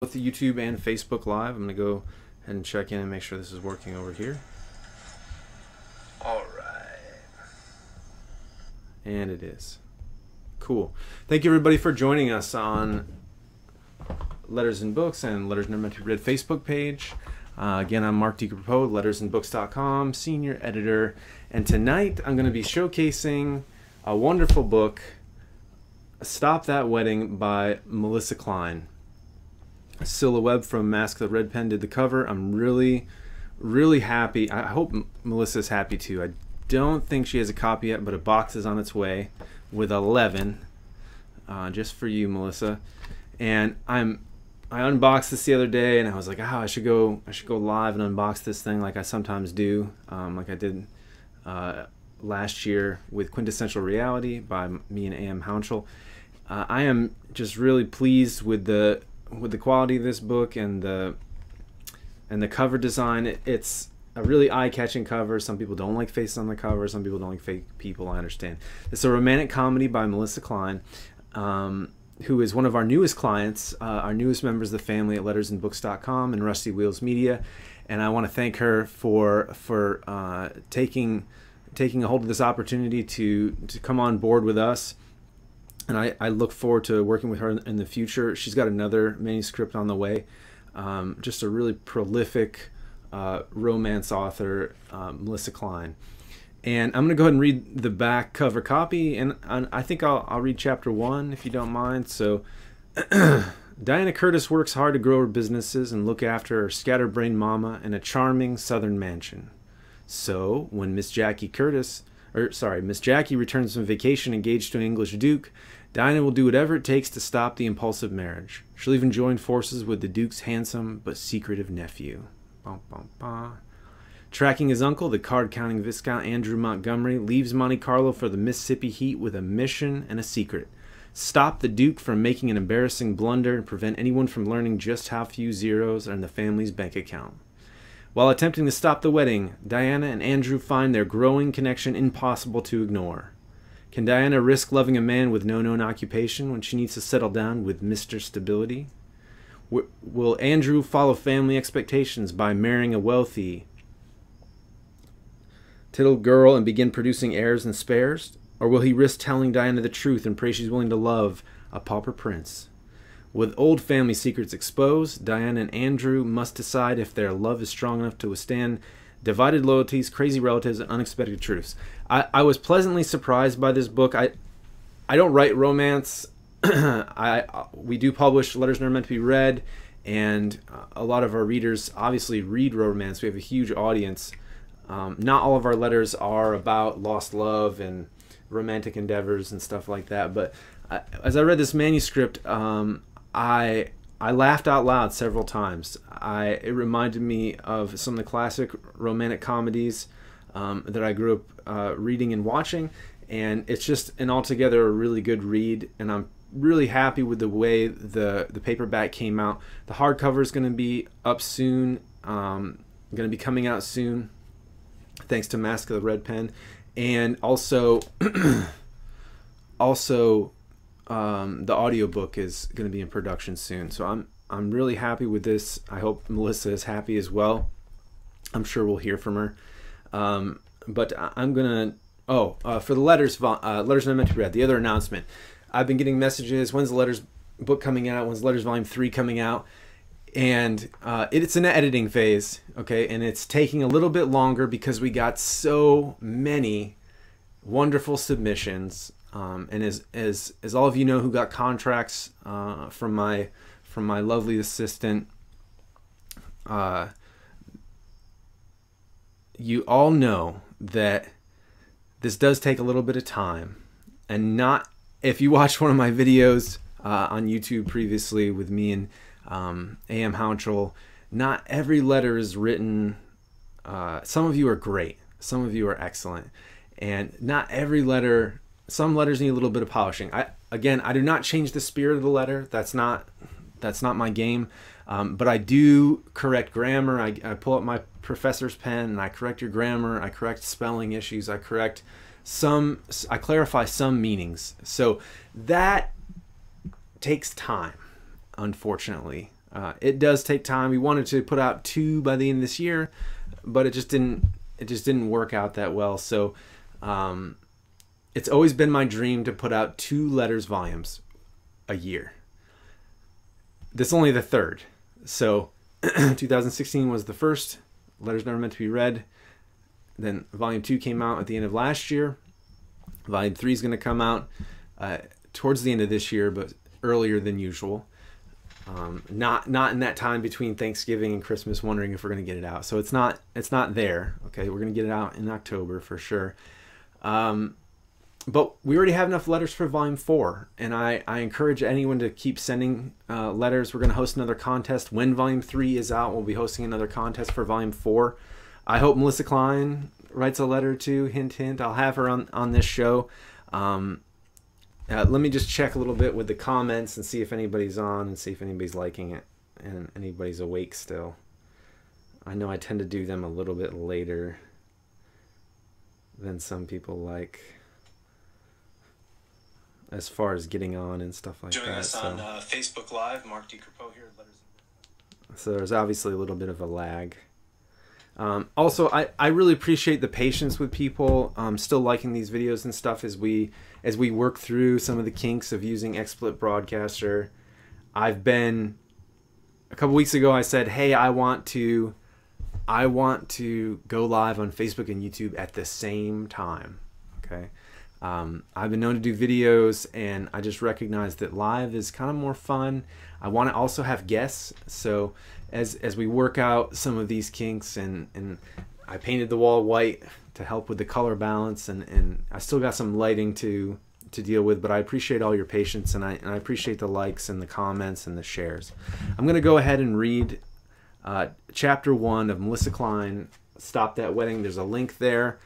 Both the YouTube and Facebook Live. I'm going to go ahead and check in and make sure this is working over here. All right. And it is. Cool. Thank you everybody for joining us on Letters and Books and Letters Never Meant to Be Read Facebook page. Again, I'm Mark DeCrapeau, lettersandbooks.com, senior editor. And tonight I'm going to be showcasing a wonderful book, Stop That Wedding by Melissa Klein. Scylla Webb from Mask of the Red Pen did the cover. I'm really happy. I hope Melissa's happy too. I don't think she has a copy yet, but a box is on its way with 11 just for you, Melissa. And I unboxed this the other day, and I was like, I should go live and unbox this thing like I sometimes do, like I did last year with Quintessential Reality by me and A.M. Hounshell. I am just really pleased with the quality of this book and the cover design. It's a really eye-catching cover. Some people don't like faces on the cover. Some people don't like fake people. I understand. It's a romantic comedy by Melissa Klein, who is one of our newest clients, our newest members of the family at lettersandbooks.com and Rusty Wheels Media. And I want to thank her for taking a hold of this opportunity to come on board with us. And I look forward to working with her in the future. She's got another manuscript on the way. Just a really prolific romance author, Melissa Klein. And I'm going to go ahead and read the back cover copy. And I think I'll read chapter 1 if you don't mind. So, Diana Curtis works hard to grow her businesses and look after her scatterbrained mama in a charming southern mansion. So, when Miss Jackie returns from vacation engaged to an English duke, Diana will do whatever it takes to stop the impulsive marriage. She'll even join forces with the Duke's handsome but secretive nephew. Bum, bum, bum. Tracking his uncle, the card-counting Viscount Andrew Montgomery leaves Monte Carlo for the Mississippi heat with a mission and a secret. Stop the Duke from making an embarrassing blunder and prevent anyone from learning just how few zeros are in the family's bank account. While attempting to stop the wedding, Diana and Andrew find their growing connection impossible to ignore. Can Diana risk loving a man with no known occupation when she needs to settle down with Mr. Stability? Will Andrew follow family expectations by marrying a wealthy tittle girl and begin producing heirs and spares? Or will he risk telling Diana the truth and pray she's willing to love a pauper prince? With old family secrets exposed, Diana and Andrew must decide if their love is strong enough to withstand divided loyalties, crazy relatives, and unexpected truths. I was pleasantly surprised by this book. I don't write romance. We do publish Letters Never Meant to Be Read, and a lot of our readers obviously read romance. We have a huge audience. Not all of our letters are about lost love and romantic endeavors and stuff like that. But as I read this manuscript, I laughed out loud several times. It reminded me of some of the classic romantic comedies that I grew up reading and watching, and it's just an altogether a really good read, and I'm really happy with the way the paperback came out. The hardcover is going to be up soon, going to be coming out soon, thanks to Mask of the Red Pen, and also the audiobook is going to be in production soon. So I'm really happy with this. I hope Melissa is happy as well. I'm sure we'll hear from her. But I'm gonna for the letters Never Meant to Be Read, the other announcement. I've been getting messages. When's the letters book coming out? When's Letters Volume 3 coming out? And it's in the editing phase, okay, and it's taking a little bit longer because we got so many wonderful submissions. And as all of you know who got contracts from my lovely assistant, you all know that this does take a little bit of time. And not, if you watched one of my videos on YouTube previously with me and A.M. Hounshell, not every letter is written. Some of you are great. Some of you are excellent. And not every letter, some letters need a little bit of polishing. I do not change the spirit of the letter. That's not my game. But I do correct grammar. I pull up my professor's pen and I correct your grammar. I correct spelling issues. I clarify some meanings. So that takes time, unfortunately. It does take time. We wanted to put out 2 by the end of this year, but it just didn't work out that well. So it's always been my dream to put out 2 letters volumes a year. This is only the 3rd. So 2016 was the first, Letters Never Meant to Be Read. Then volume 2 came out at the end of last year. Volume 3 is going to come out towards the end of this year, but earlier than usual. Not in that time between Thanksgiving and Christmas, wondering if we're going to get it out. So it's not there. Okay, we're going to get it out in October for sure. But we already have enough letters for volume 4, and I encourage anyone to keep sending letters. We're going to host another contest when volume 3 is out. We'll be hosting another contest for volume 4. I hope Melissa Klein writes a letter too. Hint, hint. I'll have her on this show. Let me just check a little bit with the comments and see if anybody's on and see if anybody's liking it and anybody's awake still. I know I tend to do them a little bit later than some people like, as far as getting on and stuff like that. Joining us on Facebook Live, Mark DiCarpo here. So there's obviously a little bit of a lag. Also, I really appreciate the patience with people still liking these videos and stuff as we work through some of the kinks of using XSplit Broadcaster. A couple weeks ago I said, hey, I want to go live on Facebook and YouTube at the same time. Okay. I've been known to do videos, and I just recognize that live is kind of more fun. I want to also have guests, so as we work out some of these kinks, and I painted the wall white to help with the color balance, and I still got some lighting to deal with, but I appreciate all your patience, and I appreciate the likes and the comments and the shares. I'm going to go ahead and read chapter 1 of Melissa Klein, Stop That Wedding. There's a link there.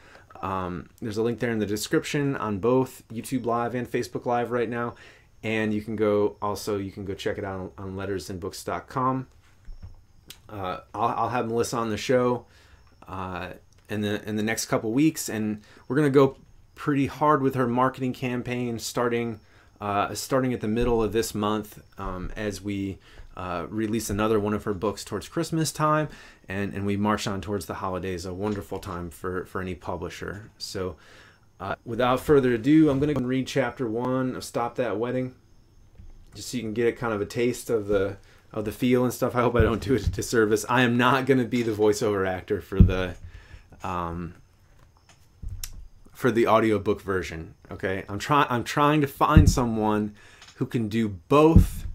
There's a link there in the description on both YouTube Live and Facebook Live right now, and you can go check it out on lettersandbooks.com. I'll have Melissa on the show in the next couple weeks, and we're gonna go pretty hard with her marketing campaign starting at the middle of this month, as we release another one of her books towards Christmas time, and we march on towards the holidays, a wonderful time for any publisher. So without further ado, I'm going to read chapter 1 of Stop That Wedding, just so you can get kind of a taste of the feel and stuff. I hope I don't do it a disservice. I am not going to be the voiceover actor for the audiobook version. Okay, I'm trying to find someone who can do both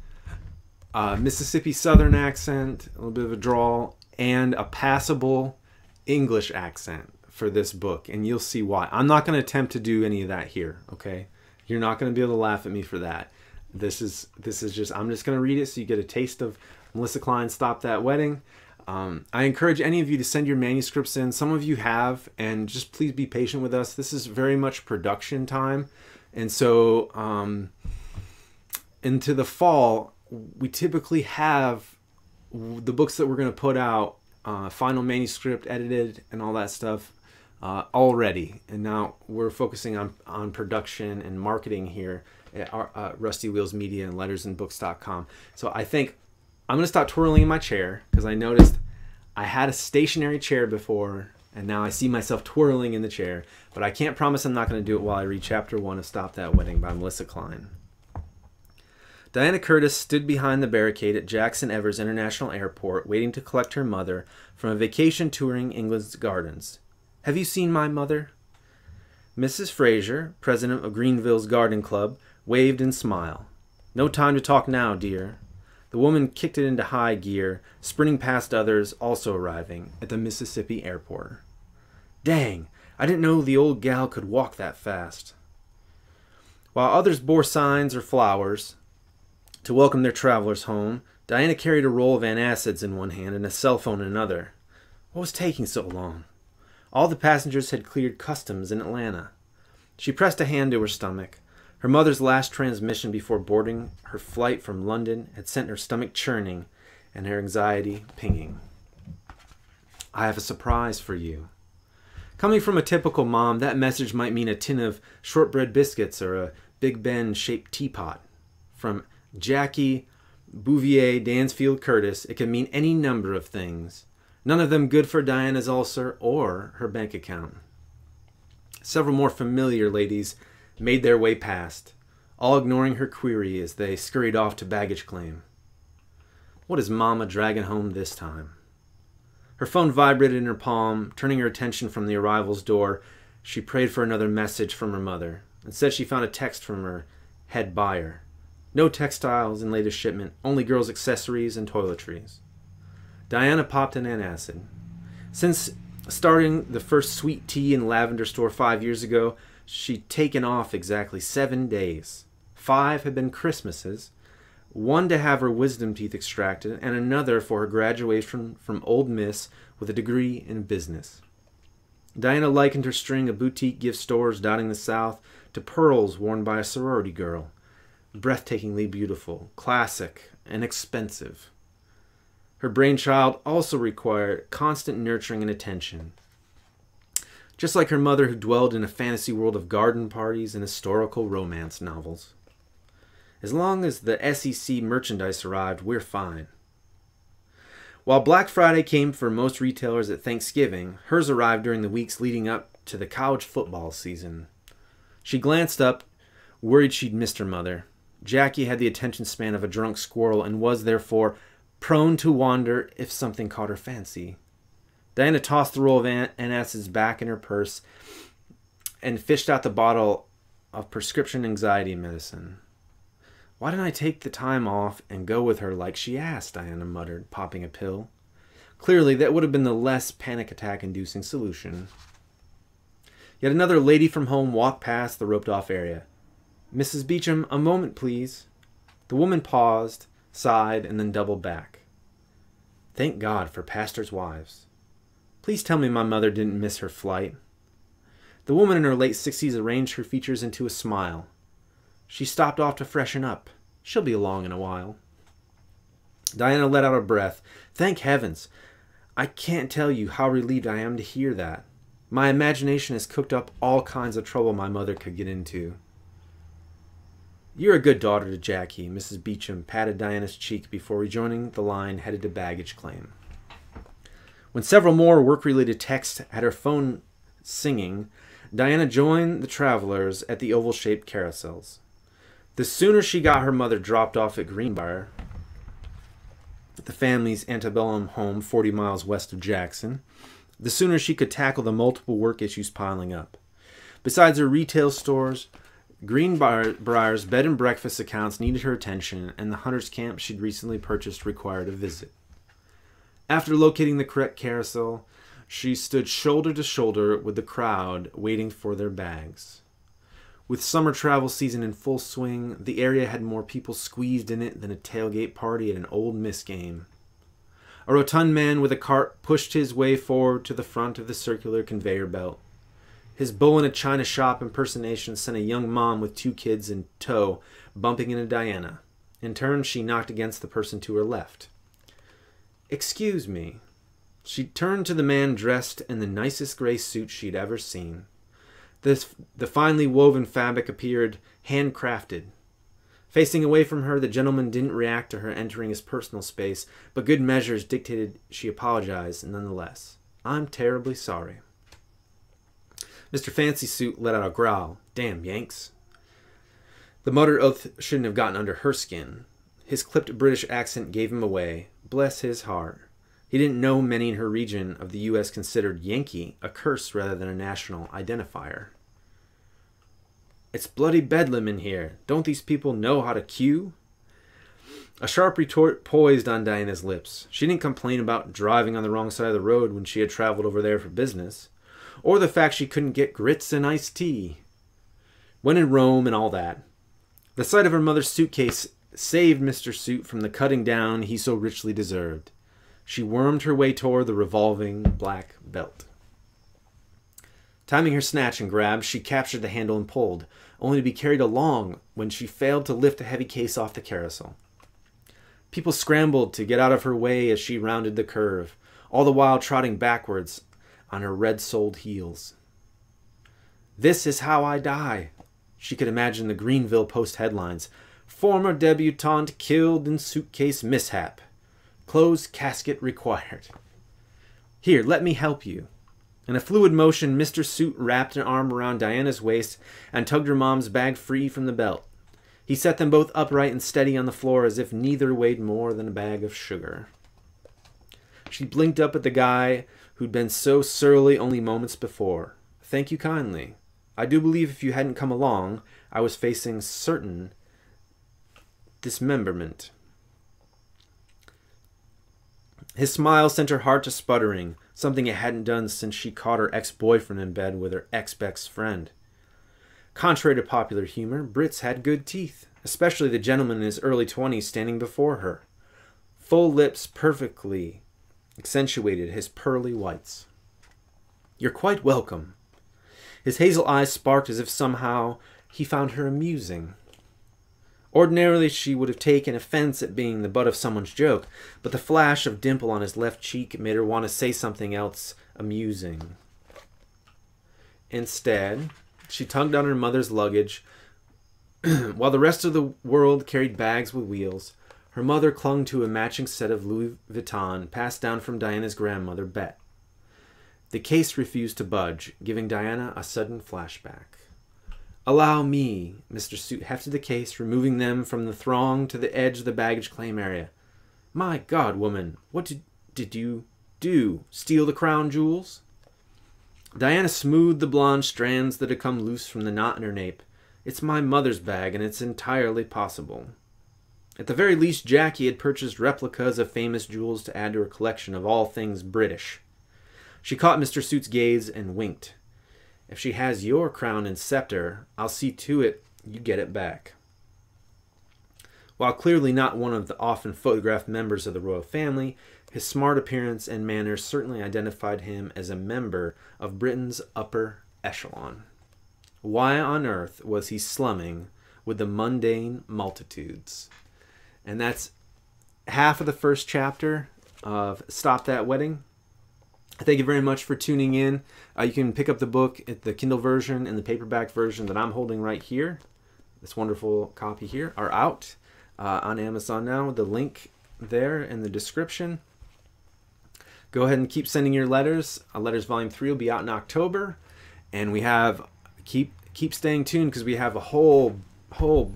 Mississippi Southern accent, a little bit of a drawl, and a passable English accent for this book, and you'll see why. I'm not going to attempt to do any of that here, okay? You're not going to be able to laugh at me for that. This is just, I'm just going to read it so you get a taste of Melissa Klein, Stop That Wedding. I encourage any of you to send your manuscripts in. Some of you have, and just please be patient with us. This is very much production time, and so into the fall, we typically have the books that we're going to put out, final manuscript, edited, and all that stuff already. And now we're focusing on production and marketing here at Rusty Wheels Media and lettersandbooks.com. So I think I'm going to stop twirling in my chair, because I noticed I had a stationary chair before, and now I see myself twirling in the chair. But I can't promise I'm not going to do it while I read chapter 1 of Stop That Wedding by Melissa Klein. Diana Curtis stood behind the barricade at Jackson Evers International Airport, waiting to collect her mother from a vacation touring England's gardens. "Have you seen my mother?" Mrs. Fraser, president of Greenville's Garden Club, waved and smiled. "No time to talk now, dear." The woman kicked it into high gear, sprinting past others also arriving at the Mississippi airport. "Dang, I didn't know the old gal could walk that fast." While others bore signs or flowers to welcome their travelers home, Diana carried a roll of antacids in one hand and a cell phone in another. What was taking so long? All the passengers had cleared customs in Atlanta. She pressed a hand to her stomach. Her mother's last transmission before boarding her flight from London had sent her stomach churning and her anxiety pinging. "I have a surprise for you." Coming from a typical mom, that message might mean a tin of shortbread biscuits or a Big Ben-shaped teapot. From Jackie Bouvier, Dansfield, Curtis. It can mean any number of things. None of them good for Diana's ulcer or her bank account. Several more familiar ladies made their way past, all ignoring her query as they scurried off to baggage claim. What is Mama dragging home this time? Her phone vibrated in her palm. Turning her attention from the arrival's door, she prayed for another message from her mother. Instead, she found a text from her head buyer. No textiles in latest shipment, only girls' accessories and toiletries. Diana popped an antacid. Since starting the first sweet tea and lavender store 5 years ago, she'd taken off exactly 7 days. 5 had been Christmases, 1 to have her wisdom teeth extracted, and another for her graduation from Old Miss with a degree in business. Diana likened her string of boutique gift stores dotting the South to pearls worn by a sorority girl. Breathtakingly beautiful, classic, and expensive. Her brainchild also required constant nurturing and attention. Just like her mother, who dwelled in a fantasy world of garden parties and historical romance novels. As long as the SEC merchandise arrived, we're fine. While Black Friday came for most retailers at Thanksgiving, hers arrived during the weeks leading up to the college football season. She glanced up, worried she'd missed her mother. Jackie had the attention span of a drunk squirrel and was, therefore, prone to wander if something caught her fancy. Diana tossed the roll of antacids back in her purse and fished out the bottle of prescription anxiety medicine. Why didn't I take the time off and go with her like she asked, Diana muttered, popping a pill. Clearly, that would have been the less panic attack-inducing solution. Yet another lady from home walked past the roped-off area. Mrs. Beecham, a moment, please. The woman paused, sighed, and then doubled back. Thank God for pastors' wives. Please tell me my mother didn't miss her flight. The woman in her late 60s arranged her features into a smile. She stopped off to freshen up. She'll be along in a while. Diana let out a breath. Thank heavens. I can't tell you how relieved I am to hear that. My imagination has cooked up all kinds of trouble my mother could get into. You're a good daughter to Jackie, Mrs. Beecham patted Diana's cheek before rejoining the line headed to baggage claim. When several more work-related texts had her phone singing, Diana joined the travelers at the oval-shaped carousels. The sooner she got her mother dropped off at Greenbrier, the family's antebellum home 40 miles west of Jackson, the sooner she could tackle the multiple work issues piling up. Besides her retail stores, Greenbrier's bed and breakfast accounts needed her attention, and the hunter's camp she'd recently purchased required a visit. After locating the correct carousel, she stood shoulder to shoulder with the crowd waiting for their bags. With summer travel season in full swing, the area had more people squeezed in it than a tailgate party at an Old Miss game. A rotund man with a cart pushed his way forward to the front of the circular conveyor belt. His bull in a china shop impersonation sent a young mom with 2 kids in tow bumping into Diana. In turn, she knocked against the person to her left. Excuse me. She turned to the man dressed in the nicest gray suit she'd ever seen. The finely woven fabric appeared handcrafted. Facing away from her, the gentleman didn't react to her entering his personal space, but good measures dictated she apologized nonetheless. I'm terribly sorry. Mr. Fancy Suit let out a growl. Damn Yanks. The muttered oath shouldn't have gotten under her skin. His clipped British accent gave him away. Bless his heart. He didn't know many in her region of the U.S. considered Yankee a curse rather than a national identifier. It's bloody bedlam in here. Don't these people know how to queue? A sharp retort poised on Diana's lips. She didn't complain about driving on the wrong side of the road when she had traveled over there for business, or the fact she couldn't get grits and iced tea. When in Rome and all that. The sight of her mother's suitcase saved Mr. Suit from the cutting down he so richly deserved. She wormed her way toward the revolving black belt. Timing her snatch and grab, she captured the handle and pulled, only to be carried along when she failed to lift a heavy case off the carousel. People scrambled to get out of her way as she rounded the curve, all the while trotting backwards on her red-soled heels. This is how I die. She could imagine the Greenville Post headlines. Former debutante killed in suitcase mishap. Closed casket required. Here, let me help you. In a fluid motion, Mr. Suit wrapped an arm around Diana's waist and tugged her mom's bag free from the belt. He set them both upright and steady on the floor as if neither weighed more than a bag of sugar. She blinked up at the guy who'd been so surly only moments before. Thank you kindly. I do believe if you hadn't come along, I was facing certain dismemberment. His smile sent her heart to sputtering, something it hadn't done since she caught her ex-boyfriend in bed with her ex-best friend. Contrary to popular humor, Brits had good teeth, especially the gentleman in his early 20s standing before her. Full lips perfectly accentuated his pearly whites. You're quite welcome. His hazel eyes sparked as if somehow he found her amusing. Ordinarily, she would have taken offense at being the butt of someone's joke, but the flash of dimple on his left cheek made her want to say something else amusing. Instead, she tugged on her mother's luggage. While the rest of the world carried bags with wheels, her mother clung to a matching set of Louis Vuitton passed down from Diana's grandmother, Bet. The case refused to budge, giving Diana a sudden flashback. Allow me, Mr. Suit hefted the case, removing them from the throng to the edge of the baggage claim area. My God, woman, what did you do? Steal the crown jewels? Diana smoothed the blonde strands that had come loose from the knot in her nape. It's my mother's bag, and it's entirely possible. At the very least, Jackie had purchased replicas of famous jewels to add to her collection of all things British. She caught Mr. Suit's gaze and winked. If she has your crown and scepter, I'll see to it you get it back. While clearly not one of the often photographed members of the royal family, his smart appearance and manners certainly identified him as a member of Britain's upper echelon. Why on earth was he slumming with the mundane multitudes? And that's half of the first chapter of Stop That Wedding. Thank you very much for tuning in. You can pick up the book at the Kindle version and the paperback version that I'm holding right here. This wonderful copy here are out on Amazon now. The link there in the description. Go ahead and keep sending your letters. Letters Volume 3 will be out in October. And we have, keep staying tuned because we have a whole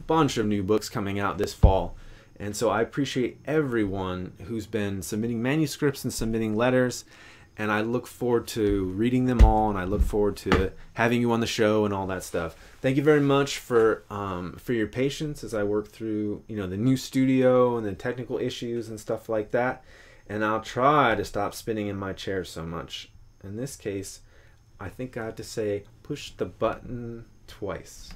bunch of new books coming out this fall. And so I appreciate everyone who's been submitting manuscripts and submitting letters. And I look forward to reading them all, and I look forward to having you on the show and all that stuff. Thank you very much for your patience as I work through the new studio and the technical issues and stuff like that. And I'll try to stop spinning in my chair so much. In this case, I think I have to say push the button twice.